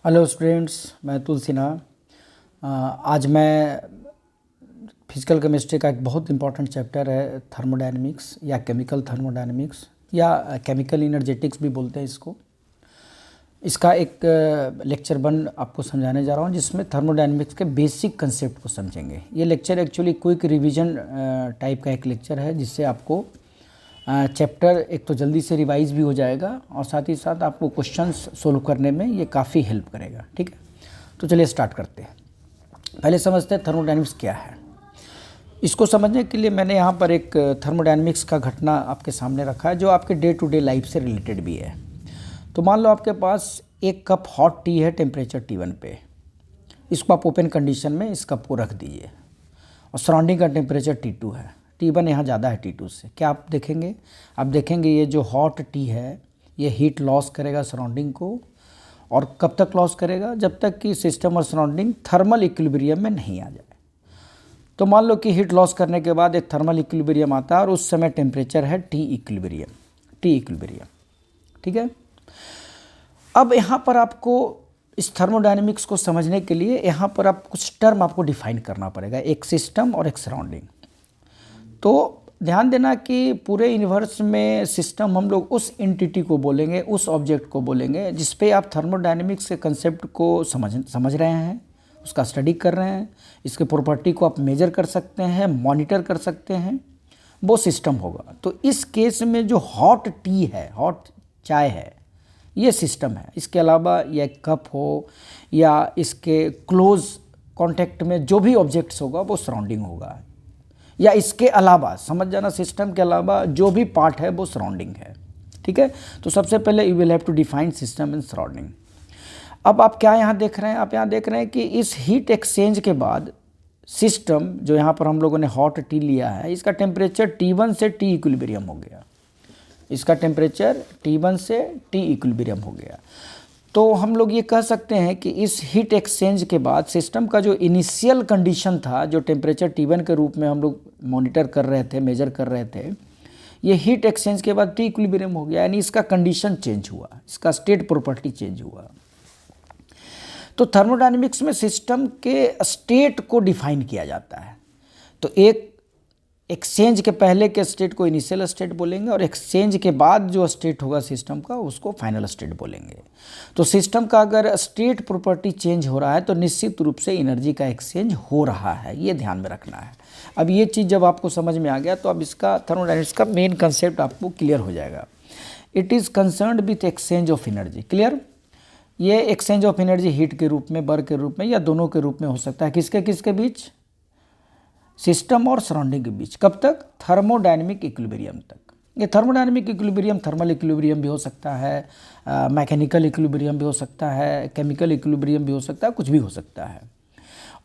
Hello students, मैं तुलसीना। आज मैं फिजिकल केमिस्ट्री का एक बहुत इंपॉर्टेंट चैप्टर है थर्मोडायनेमिक्स या केमिकल थर्मोडायनेमिक्स या केमिकल इनर्जेटिक्स भी बोलते हैं इसको। इसका एक लेक्चर 1 आपको समझाने जा रहा हूँ जिसमें थर्मोडायनेमिक्स के बेसिक कंसेप्ट को समझेंगे। ये lecture actually quick revision type का एक लेक्चर है जिससे आपको चैप्टर एक तो जल्दी से रिवाइज भी हो जाएगा और साथ ही साथ आपको क्वेश्चंस सोल्व करने में ये काफ़ी हेल्प करेगा। ठीक है, तो चलिए स्टार्ट करते हैं। पहले समझते हैं थर्मोडायनेमिक्स क्या है। इसको समझने के लिए मैंने यहाँ पर एक थर्मोडायनेमिक्स का घटना आपके सामने रखा है जो आपके डे टू डे लाइफ से रिलेटेड भी है। तो मान लो आपके पास एक कप हॉट टी है टेम्परेचर T1 पे। इसको आप ओपन कंडीशन में इस कप को रख दीजिए और सराउंडिंग का टेम्परेचर T2 है। T1 यहाँ ज़्यादा है T2 से। क्या आप देखेंगे? आप देखेंगे ये जो हॉट टी है ये हीट लॉस करेगा सराउंडिंग को, और कब तक लॉस करेगा? जब तक कि सिस्टम और सराउंडिंग थर्मल इक्विलिब्रियम में नहीं आ जाए। तो मान लो कि हीट लॉस करने के बाद एक थर्मल इक्विलिब्रियम आता है और उस समय टेम्परेचर है टी इक्विलिब्रियम। ठीक है, अब यहाँ पर आपको इस थर्मोडायनेमिक्स को समझने के लिए यहाँ पर आप कुछ टर्म आपको डिफाइन करना पड़ेगा, एक सिस्टम और एक सराउंडिंग। तो ध्यान देना कि पूरे यूनिवर्स में सिस्टम हम लोग उस एंटिटी को बोलेंगे, उस ऑब्जेक्ट को बोलेंगे जिस पे आप थर्मोडायनेमिक्स के कंसेप्ट को समझ रहे हैं, उसका स्टडी कर रहे हैं, इसके प्रॉपर्टी को आप मेजर कर सकते हैं, मॉनिटर कर सकते हैं, वो सिस्टम होगा। तो इस केस में जो हॉट टी है, हॉट चाय है, ये सिस्टम है। इसके अलावा यह कप हो या इसके क्लोज कांटेक्ट में जो भी ऑब्जेक्ट्स होगा वो सराउंडिंग होगा, या इसके अलावा समझ जाना सिस्टम के अलावा जो भी पार्ट है वो सराउंडिंग है। ठीक है, तो सबसे पहले you will have to define system and surrounding. अब आप क्या यहाँ देख रहे हैं? आप यहाँ देख रहे हैं कि इस हीट एक्सचेंज के बाद सिस्टम जो यहाँ पर हम लोगों ने हॉट टी लिया है, इसका टेम्परेचर T1 से टी इक्विलिब्रियम हो गया। इसका टेम्परेचर T1 से टी इक्विलिब्रियम हो गया। तो हम लोग ये कह सकते हैं कि इस हीट एक्सचेंज के बाद सिस्टम का जो इनिशियल कंडीशन था, जो टेम्परेचर T1 के रूप में हम लोग मॉनिटर कर रहे थे, मेजर कर रहे थे, ये हीट एक्सचेंज के बाद टी इक्विलिब्रियम हो गया, यानी इसका कंडीशन चेंज हुआ, इसका स्टेट प्रॉपर्टी चेंज हुआ। तो थर्मोडायनेमिक्स में सिस्टम के स्टेट को डिफाइन किया जाता है। तो एक एक्सचेंज के पहले के स्टेट को इनिशियल स्टेट बोलेंगे और एक्सचेंज के बाद जो स्टेट होगा सिस्टम का उसको फाइनल स्टेट बोलेंगे। तो सिस्टम का अगर स्टेट प्रॉपर्टी चेंज हो रहा है तो निश्चित रूप से एनर्जी का एक्सचेंज हो रहा है, ये ध्यान में रखना है। अब ये चीज़ जब आपको समझ में आ गया तो अब इसका थर्मोडायनेमिक्स का मेन कंसेप्ट आपको क्लियर हो जाएगा। It is concerned with exchange of energy. Clear? ये एक्सचेंज ऑफ एनर्जी हीट के रूप में, वर्क के रूप में या दोनों के रूप में हो सकता है। किसके किसके बीच? सिस्टम और सराउंडिंग के बीच। कब तक? थर्मोडायनेमिक इक्विलिब्रियम तक। ये थर्मोडायनेमिक इक्विलिब्रियम थर्मल इक्विलिब्रियम भी हो सकता है, मैकेनिकल इक्विलिब्रियम भी हो सकता है, केमिकल इक्विलिब्रियम भी हो सकता है, कुछ भी हो सकता है।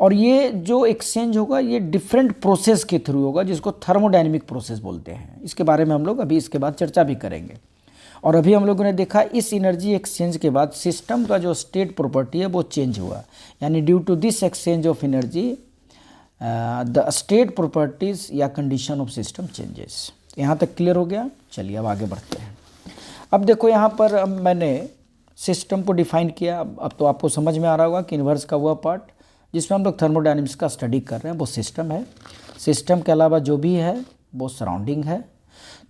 और ये जो एक्सचेंज होगा ये डिफरेंट प्रोसेस के थ्रू होगा जिसको थर्मोडायनेमिक प्रोसेस बोलते हैं। इसके बारे में हम लोग अभी इसके बाद चर्चा भी करेंगे। और अभी हम लोगों ने देखा इस एनर्जी एक्सचेंज के बाद सिस्टम का जो स्टेट प्रॉपर्टी है वो चेंज हुआ, यानी due to this exchange of energy the state properties या कंडीशन ऑफ सिस्टम चेंजेस। यहाँ तक क्लियर हो गया? चलिए अब आगे बढ़ते हैं। अब देखो यहाँ पर मैंने सिस्टम को डिफाइन किया। अब तो आपको समझ में आ रहा होगा कि यूनिवर्स का वह पार्ट जिसमें हम लोग थर्मोडायनेमिक्स का स्टडी कर रहे हैं वो सिस्टम है। सिस्टम के अलावा जो भी है वो सराउंडिंग है।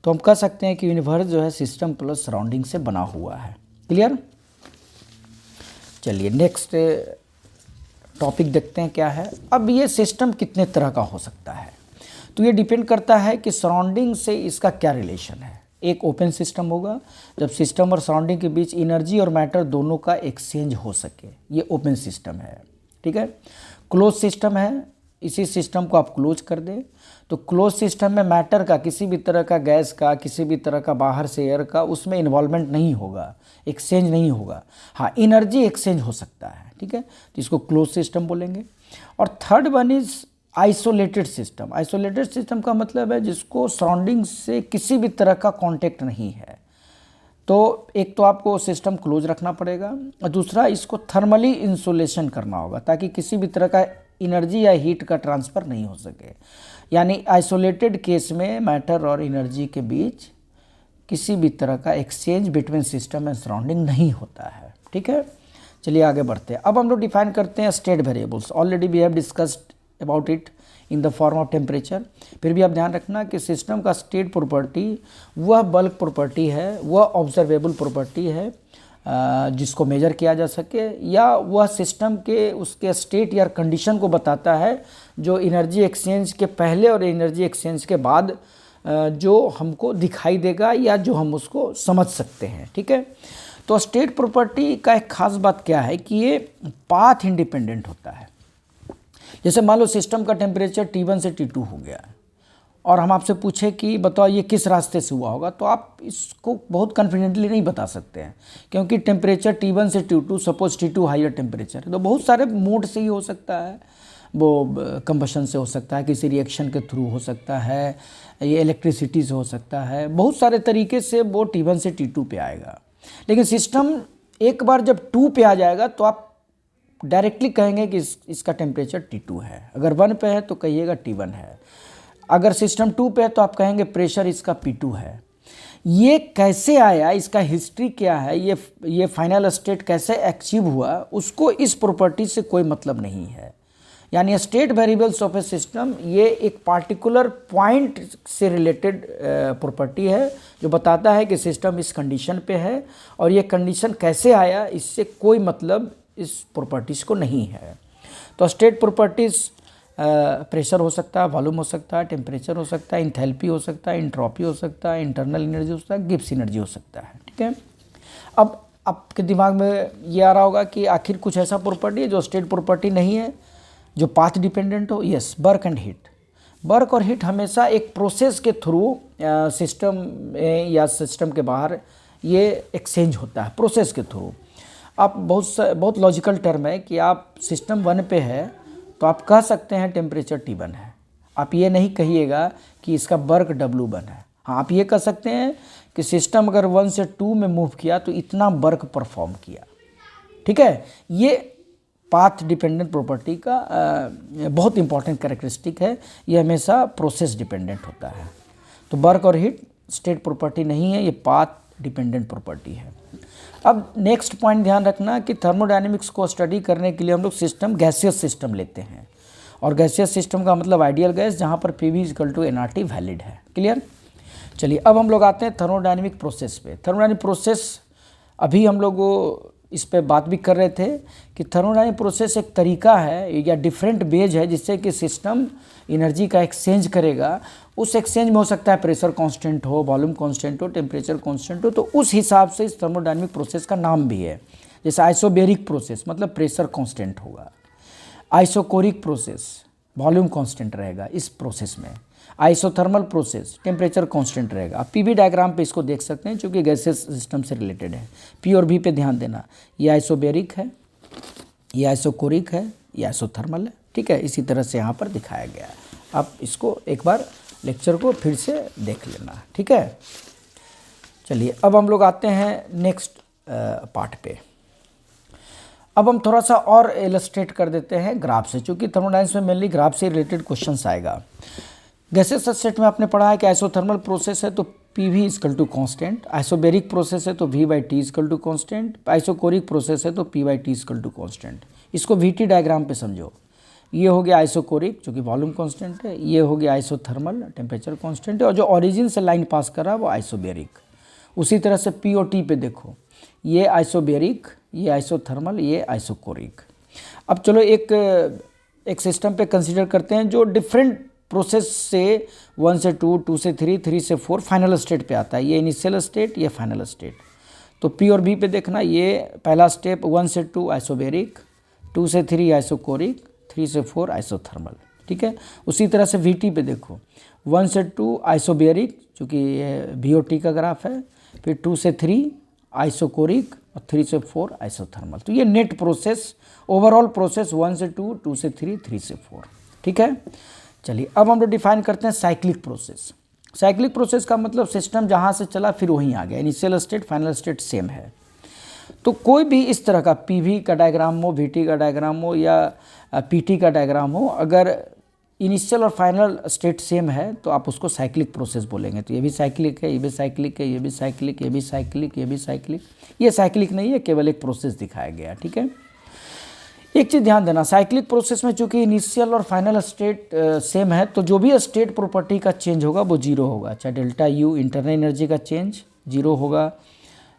तो हम कह सकते हैं कि यूनिवर्स जो है सिस्टम प्लस सराउंडिंग से बना हुआ है। क्लियर? चलिए नेक्स्ट टॉपिक देखते हैं क्या है। अब ये सिस्टम कितने तरह का हो सकता है, तो ये डिपेंड करता है कि सराउंडिंग से इसका क्या रिलेशन है। एक ओपन सिस्टम होगा जब सिस्टम और सराउंडिंग के बीच एनर्जी और मैटर दोनों का एक्सचेंज हो सके, ये ओपन सिस्टम है। ठीक है, क्लोज सिस्टम है, इसी सिस्टम को आप क्लोज कर दें तो क्लोज सिस्टम में मैटर का, किसी भी तरह का गैस का, किसी भी तरह का बाहर से एयर का उसमें इन्वॉल्वमेंट नहीं होगा, एक्सचेंज नहीं होगा। हाँ, एनर्जी एक्सचेंज हो सकता है। ठीक है, तो इसको क्लोज सिस्टम बोलेंगे। और third one is isolated system. Isolated system का मतलब है जिसको सराउंडिंग से किसी भी तरह का कॉन्टेक्ट नहीं है। तो एक तो आपको सिस्टम क्लोज रखना पड़ेगा और दूसरा इसको थर्मली इंसुलेशन करना होगा ताकि किसी भी तरह का एनर्जी या हीट का ट्रांसफ़र नहीं हो सके। यानी आइसोलेटेड केस में मैटर और एनर्जी के बीच किसी भी तरह का exchange between system and surrounding नहीं होता है। ठीक है, चलिए आगे बढ़ते हैं। अब हम लोग डिफाइन करते हैं state variables. Already we have discussed about it in the form of temperature. फिर भी आप ध्यान रखना कि सिस्टम का स्टेट प्रॉपर्टी वह बल्क प्रॉपर्टी है, वह ऑब्जर्वेबल प्रॉपर्टी है जिसको मेजर किया जा सके, या वह सिस्टम के उसके स्टेट या कंडीशन को बताता है जो एनर्जी एक्सचेंज के पहले और एनर्जी एक्सचेंज के बाद जो हमको दिखाई देगा या जो हम उसको समझ सकते हैं। ठीक है, तो स्टेट प्रॉपर्टी का एक खास बात क्या है कि ये पाथ इंडिपेंडेंट होता है। जैसे मान लो सिस्टम का टेम्परेचर T1 से T2 हो गया है और हम आपसे पूछे कि बताओ ये किस रास्ते से हुआ होगा, तो आप इसको बहुत कॉन्फिडेंटली नहीं बता सकते हैं, क्योंकि टेम्परेचर T1 से T2, suppose T2 higher temperature है तो बहुत सारे मोड से ही हो सकता है। वो कंबशन से हो सकता है, किसी रिएक्शन के थ्रू हो सकता है, ये इलेक्ट्रिसिटी से हो सकता है, बहुत सारे तरीके से वो T1 से T2 पे आएगा। लेकिन सिस्टम एक बार जब 2 पे आ जाएगा तो आप डायरेक्टली कहेंगे कि इसका टेम्परेचर T2 है। अगर 1 पे है तो कहिएगा T1 है। अगर सिस्टम 2 पे है तो आप कहेंगे प्रेशर इसका P2 है। ये कैसे आया, इसका हिस्ट्री क्या है, ये फाइनल स्टेट कैसे अचीव हुआ, उसको इस प्रॉपर्टी से कोई मतलब नहीं है। यानी state variables of A system ये एक पार्टिकुलर पॉइंट से रिलेटेड प्रॉपर्टी है जो बताता है कि सिस्टम इस कंडीशन पे है, और ये कंडीशन कैसे आया इससे कोई मतलब इस प्रॉपर्टीज़ को नहीं है। तो स्टेट प्रॉपर्टीज़ प्रेशर हो सकता है, वॉल्यूम हो सकता है, टेम्परेचर हो सकता है, इंथैल्पी हो सकता है, इंट्रॉपी हो सकता है, इंटरनल एनर्जी हो सकता है, गिब्स एनर्जी हो सकता है। ठीक है, अब आपके दिमाग में ये आ रहा होगा कि आखिर कुछ ऐसा प्रॉपर्टी है जो स्टेट प्रॉपर्टी नहीं है, जो पाथ डिपेंडेंट हो। Yes, work and heat. Work और हीट हमेशा एक प्रोसेस के थ्रू सिस्टम में या सिस्टम के बाहर ये एक्सचेंज होता है, प्रोसेस के थ्रू। आप बहुत लॉजिकल टर्म है कि आप सिस्टम 1 पे है तो आप कह सकते हैं टेम्परेचर T1 है। आप ये नहीं कहिएगा कि इसका वर्क W1 है। हाँ, आप ये कह सकते हैं कि सिस्टम अगर 1 से 2 में मूव किया तो इतना वर्क परफॉर्म किया। ठीक है, ये पाथ डिपेंडेंट प्रॉपर्टी का बहुत इंपॉर्टेंट कैरेक्टरिस्टिक है। ये हमेशा प्रोसेस डिपेंडेंट होता है। तो वर्क और हीट स्टेट प्रॉपर्टी नहीं है, ये पाथ डिपेंडेंट प्रॉपर्टी है। अब नेक्स्ट पॉइंट ध्यान रखना कि थर्मोडायनेमिक्स को स्टडी करने के लिए हम लोग सिस्टम गैसियस सिस्टम लेते हैं, और गैसियस सिस्टम का मतलब आइडियल गैस जहाँ पर PV = nRT वैलिड है। क्लियर? चलिए अब हम लोग आते हैं थर्मोडायनेमिक प्रोसेस पे। थर्मोडायनेमिक प्रोसेस अभी हम लोग इस पे बात भी कर रहे थे कि थर्मोडायनेमिक प्रोसेस एक तरीका है या डिफरेंट वेज है जिससे कि सिस्टम एनर्जी का एक्सचेंज करेगा। उस एक्सचेंज में हो सकता है प्रेशर कांस्टेंट हो, वॉल्यूम कांस्टेंट हो, टेम्परेचर कांस्टेंट हो, तो उस हिसाब से इस थर्मोडायनेमिक प्रोसेस का नाम भी है। जैसे आइसोबेरिक प्रोसेस मतलब प्रेशर कांस्टेंट होगा, आइसोकोरिक प्रोसेस वॉल्यूम कांस्टेंट रहेगा इस प्रोसेस में, आइसोथर्मल प्रोसेस टेम्परेचर कांस्टेंट रहेगा। आप PV डायग्राम पे इसको देख सकते हैं क्योंकि गैसेस सिस्टम से रिलेटेड है। P और V पे ध्यान देना, ये आइसोबेरिक है, ये आइसोकोरिक है, ये आइसोथर्मल है। ठीक है, इसी तरह से यहाँ पर दिखाया गया है। आप इसको एक बार लेक्चर को फिर से देख लेना। ठीक है, चलिए अब हम लोग आते हैं नेक्स्ट पार्ट पे। अब हम थोड़ा सा और इलस्ट्रेट कर देते हैं ग्राफ से, क्योंकि थर्मोडायनेमिक्स में मेनली ग्राफ से रिलेटेड क्वेश्चंस आएगा। गैसेस स्टेट में आपने पढ़ा है कि आइसोथर्मल प्रोसेस है तो PV = कांस्टेंट, आइसोबेरिक प्रोसेस है तो V/T = कांस्टेंट, आइसोकोरिक प्रोसेस है तो P/T = कांस्टेंट। इसको VT डायग्राम पे समझो। ये हो गया आइसोकोरिक जो कि वॉल्यूम कांस्टेंट है, ये हो गया आइसोथर्मल टेम्परेचर कांस्टेंट है, और जो ओरिजिन से लाइन पास कर रहा है वो आइसोबेरिक। उसी तरह से P और T पे देखो, ये आइसोबेरिक, ये आइसोथर्मल, ये आइसोकोरिक। अब चलो एक सिस्टम पे कंसीडर करते हैं जो डिफरेंट प्रोसेस से 1 से 2, 2 से 3, 3 से 4 फाइनल स्टेट पे आता है। ये इनिशियल स्टेट, ये फाइनल स्टेट। तो P और V पे देखना, ये पहला स्टेप 1 से 2 आइसोबेरिक, 2 से 3 आइसोकोरिक, 3 से 4 आइसोथर्मल। ठीक है, उसी तरह से VT पे देखो, 1 से 2 आइसोबेरिक चूँकि ये V और T का ग्राफ है, फिर 2 से 3 आइसोकोरिक और 3 से 4 आइसोथर्मल। तो ये नेट प्रोसेस, ओवरऑल प्रोसेस 1 से 2, 2 से 3, 3 से 4। ठीक है, चलिए अब हम लोग डिफाइन करते हैं साइक्लिक प्रोसेस। साइक्लिक प्रोसेस का मतलब सिस्टम जहाँ से चला फिर वहीं आ गया, initial state final state same है। तो कोई भी इस तरह का PV का डायग्राम हो, VT का डायग्राम हो या PT का डायग्राम हो, अगर इनिशियल और फाइनल स्टेट सेम है तो आप उसको साइक्लिक प्रोसेस बोलेंगे। तो ये भी साइक्लिक है, ये भी साइक्लिक है, ये भी साइक्लिक, ये भी साइक्लिक, ये भी साइक्लिक। ये साइक्लिक नहीं है, केवल एक प्रोसेस दिखाया गया, ठीक है। एक चीज़ ध्यान देना, साइक्लिक प्रोसेस में चूंकि इनिशियल और फाइनल स्टेट सेम है तो जो भी स्टेट प्रॉपर्टी का चेंज होगा वो जीरो होगा। चाहे डेल्टा यू इंटरनल एनर्जी का चेंज जीरो होगा,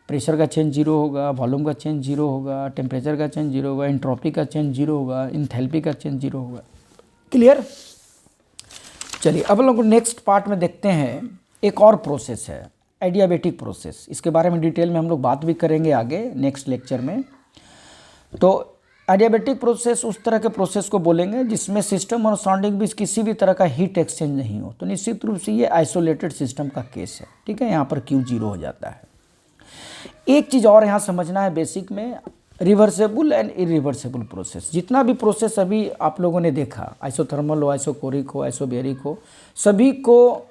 प्रेशर का चेंज जीरो होगा, वॉल्यूम का चेंज जीरो होगा, टेम्परेचर का चेंज जीरो होगा, एंट्रोपी का चेंज जीरो होगा, इंथैल्पी का चेंज जीरो होगा। क्लियर? चलिए अब लोग नेक्स्ट पार्ट में देखते हैं, एक और प्रोसेस है एडियाबेटिक प्रोसेस। इसके बारे में डिटेल में हम लोग बात भी करेंगे आगे नेक्स्ट लेक्चर में। तो एडियाबेटिक प्रोसेस उस तरह के प्रोसेस को बोलेंगे जिसमें सिस्टम और सराउंडिंग बीच किसी भी तरह का हीट एक्सचेंज नहीं हो। तो निश्चित रूप से ये आइसोलेटेड सिस्टम का केस है, ठीक है। यहाँ पर Q जीरो हो जाता है। एक चीज़ और यहाँ समझना है बेसिक में, रिवर्सेबल एंड इरिवर्सेबल प्रोसेस। जितना भी प्रोसेस अभी आप लोगों ने देखा, आइसोथर्मल हो, आइसोकोरिक हो, आइसोबेरिक हो, सभी को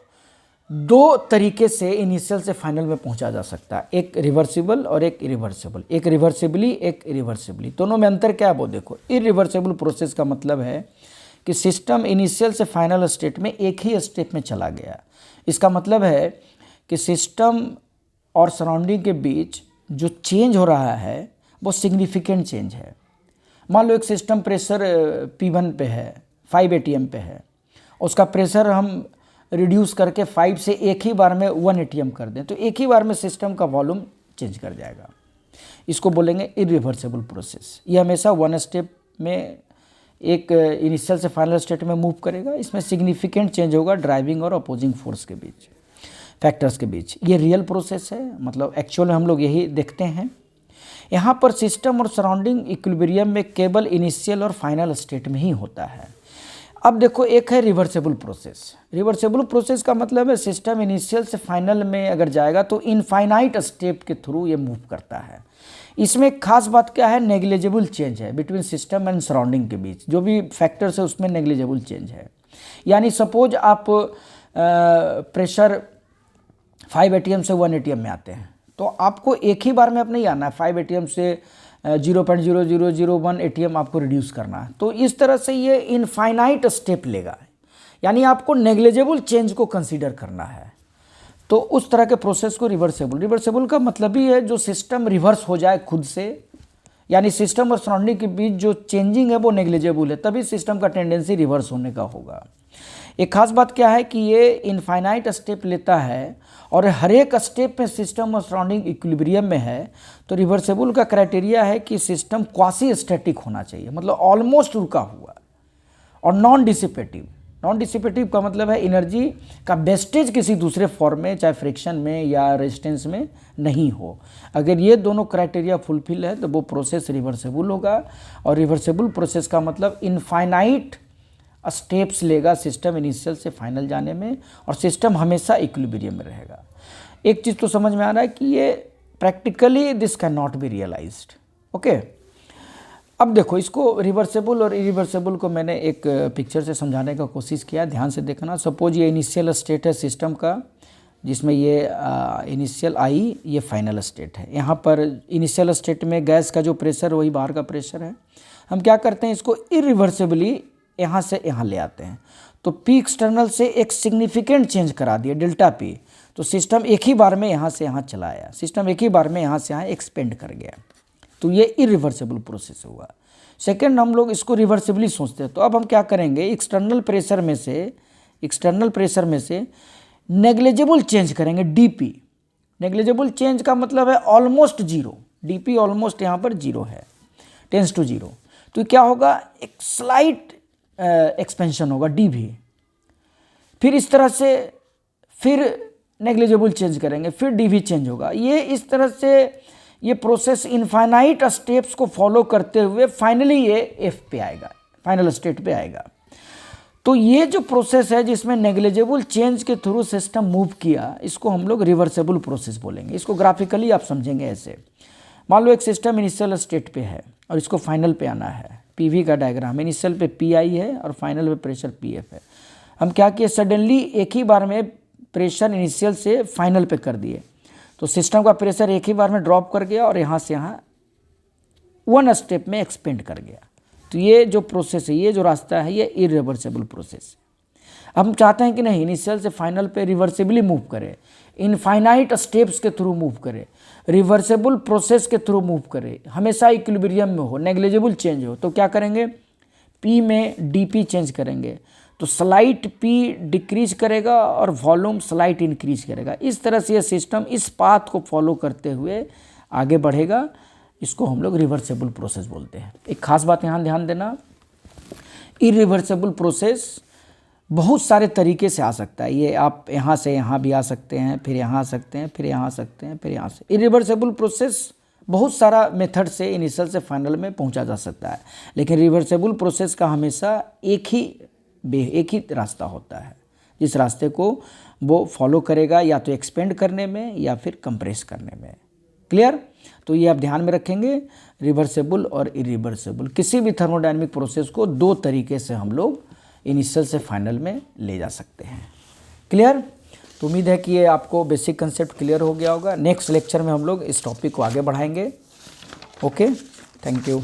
दो तरीके से इनिशियल से फाइनल में पहुंचा जा सकता है, एक रिवर्सिबल और एक इरिवर्सिबल। एक रिवर्सिबली, एक इरिवर्सिबली। दोनों में अंतर क्या है वो देखो। इरिवर्सिबल प्रोसेस का मतलब है कि सिस्टम इनिशियल से फाइनल स्टेट में एक ही स्टेप में चला गया। इसका मतलब है कि सिस्टम और सराउंडिंग के बीच जो चेंज हो रहा है वो सिग्निफिकेंट चेंज है। मान लो एक सिस्टम प्रेशर P1 पे है, 5 atm पे है, उसका प्रेशर हम रिड्यूस करके 5 से एक ही बार में 1 atm कर दें तो एक ही बार में सिस्टम का वॉल्यूम चेंज कर जाएगा। इसको बोलेंगे इरिवर्सिबल प्रोसेस। ये हमेशा वन स्टेप में एक इनिशियल से फाइनल स्टेट में मूव करेगा। इसमें सिग्निफिकेंट चेंज होगा ड्राइविंग और अपोजिंग फोर्स के बीच, फैक्टर्स के बीच। ये रियल प्रोसेस है, मतलब एक्चुअल में हम लोग यही देखते हैं। यहाँ पर सिस्टम और सराउंडिंग इक्विलिब्रियम में केवल इनिशियल और फाइनल स्टेट में ही होता है। अब देखो, एक है रिवर्सेबल प्रोसेस। रिवर्सेबल प्रोसेस का मतलब है सिस्टम इनिशियल से फाइनल में अगर जाएगा तो इनफाइनाइट स्टेप के थ्रू ये मूव करता है। इसमें खास बात क्या है, नेग्लिजिबल चेंज है बिटवीन सिस्टम एंड सराउंडिंग के बीच। जो भी फैक्टर्स है उसमें नेग्लिजिबल चेंज है। यानी सपोज आप प्रेशर 5 atm से 1 atm में आते हैं तो आपको एक ही बार में अब नहीं आना है। 5 atm से 0.0001 atm आपको रिड्यूस करना है। तो इस तरह से ये इनफाइनाइट स्टेप लेगा, यानी आपको नेग्लिजिबल चेंज को कंसीडर करना है। तो उस तरह के प्रोसेस को रिवर्सेबल का मतलब ही है जो सिस्टम रिवर्स हो जाए खुद से, यानी सिस्टम और सराउंडिंग के बीच जो चेंजिंग है वो नेग्लिजिबल है, तभी सिस्टम का टेंडेंसी रिवर्स होने का होगा। एक खास बात क्या है कि ये इनफाइनाइट स्टेप लेता है और हर एक स्टेप में सिस्टम और सराउंडिंग इक्विलिब्रियम में है। तो रिवर्सेबल का क्राइटेरिया है कि सिस्टम क्वासी स्टैटिक होना चाहिए, मतलब ऑलमोस्ट रुका हुआ, और नॉन डिसिपेटिव। नॉन डिसिपेटिव का मतलब है एनर्जी का वेस्टेज किसी दूसरे फॉर्म में, चाहे फ्रिक्शन में या रेजिस्टेंस में नहीं हो। अगर ये दोनों क्राइटेरिया फुलफिल है तो वो प्रोसेस रिवर्सेबल होगा। और रिवर्सेबल प्रोसेस का मतलब इनफाइनाइट स्टेप्स लेगा सिस्टम इनिशियल से फाइनल जाने में, और सिस्टम हमेशा इक्विलिब्रियम में रहेगा। एक चीज़ तो समझ में आ रहा है कि ये practically this cannot be realised. Okay, अब देखो, इसको रिवर्सेबल और इरिवर्सेबल को मैंने एक पिक्चर से समझाने का कोशिश किया, ध्यान से देखना। सपोज ये इनिशियल स्टेट है सिस्टम का, जिसमें ये इनिशियल आई, ये फाइनल स्टेट है। यहाँ पर इनिशियल स्टेट में गैस का जो प्रेशर वही बाहर का प्रेशर है। हम क्या करते हैं, इसको इरिवर्सेबली यहाँ से यहाँ ले आते हैं। तो पी एक्सटर्नल से एक सिग्निफिकेंट चेंज करा दिया, डेल्टा पी। तो सिस्टम एक ही बार में यहाँ से यहाँ चला आया, सिस्टम एक ही बार में यहाँ से यहाँ एक्सपेंड कर गया। तो ये इरिवर्सेबल प्रोसेस हुआ। सेकंड, हम लोग इसको रिवर्सिबली सोचते हैं। तो अब हम क्या करेंगे, एक्सटर्नल प्रेशर में से नेग्लिजिबल चेंज करेंगे, डीपी। नेग्लिजिबल चेंज का मतलब है ऑलमोस्ट जीरो। डीपी ऑलमोस्ट यहाँ पर जीरो है, टेंस टू जीरो। तो क्या होगा, एक स्लाइट एक्सपेंशन होगा, डी भी। फिर इस तरह से फिर नेग्लिजिबल चेंज करेंगे, फिर डी भी चेंज होगा। ये इस तरह से ये प्रोसेस इनफाइनाइट स्टेप्स को फॉलो करते हुए फाइनली ये एफ पे आएगा, फाइनल स्टेट पे आएगा। तो ये जो प्रोसेस है जिसमें नेग्लिजिबल चेंज के थ्रू सिस्टम मूव किया, इसको हम लोग रिवर्सेबल प्रोसेस बोलेंगे। इसको ग्राफिकली आप समझेंगे ऐसे। मान लो एक सिस्टम इनिशियल स्टेट पे है और इसको फाइनल पे आना है। पीवी का डायग्राम, इनिशियल पे पी आई है और फाइनल पे प्रेशर पी एफ है। हम क्या किए, सडनली एक ही बार में प्रेशर इनिशियल से फाइनल पे कर दिए। तो सिस्टम का प्रेशर एक ही बार में ड्रॉप कर गया और यहाँ से यहाँ वन स्टेप में एक्सपेंड कर गया। तो ये जो प्रोसेस है, ये जो रास्ता है, ये इरिवर्सिबल प्रोसेस है। अब हम चाहते हैं कि नहीं, इनिशियल से फाइनल पे रिवर्सिबली मूव करें, इनफाइनाइट स्टेप्स के थ्रू मूव करें, रिवर्सिबल प्रोसेस के थ्रू मूव करें, हमेशा इक्विलिब्रियम में हो, नेग्लिजिबल चेंज हो, तो क्या करेंगे, पी में डीपी चेंज करेंगे, तो स्लाइट पी डिक्रीज करेगा और वॉल्यूम स्लाइट इंक्रीज करेगा। इस तरह से ये सिस्टम इस पाथ को फॉलो करते हुए आगे बढ़ेगा। इसको हम लोग रिवर्सिबल प्रोसेस बोलते हैं। एक खास बात यहाँ ध्यान देना, इरिवर्सिबल प्रोसेस बहुत सारे तरीके से आ सकता है। ये आप यहाँ से यहाँ भी आ सकते हैं, फिर यहाँ आ सकते हैं, फिर यहाँ आ सकते हैं, फिर यहाँ से। इरिवर्सिबल प्रोसेस बहुत सारा मेथड से इनिशियल से फाइनल में पहुँचा जा सकता है, लेकिन रिवर्सिबल प्रोसेस का हमेशा एक ही रास्ता होता है, जिस रास्ते को वो फॉलो करेगा या तो एक्सपेंड करने में या फिर कंप्रेस करने में। क्लियर? तो ये आप ध्यान में रखेंगे, रिवर्सिबल और इरिवर्सिबल किसी भी थर्मोडायनेमिक प्रोसेस को दो तरीके से हम लोग इनिशियल से फाइनल में ले जा सकते हैं। क्लियर? तो उम्मीद है कि ये आपको बेसिक कंसेप्ट क्लियर हो गया होगा। नेक्स्ट लेक्चर में हम लोग इस टॉपिक को आगे बढ़ाएंगे। Okay, thank you.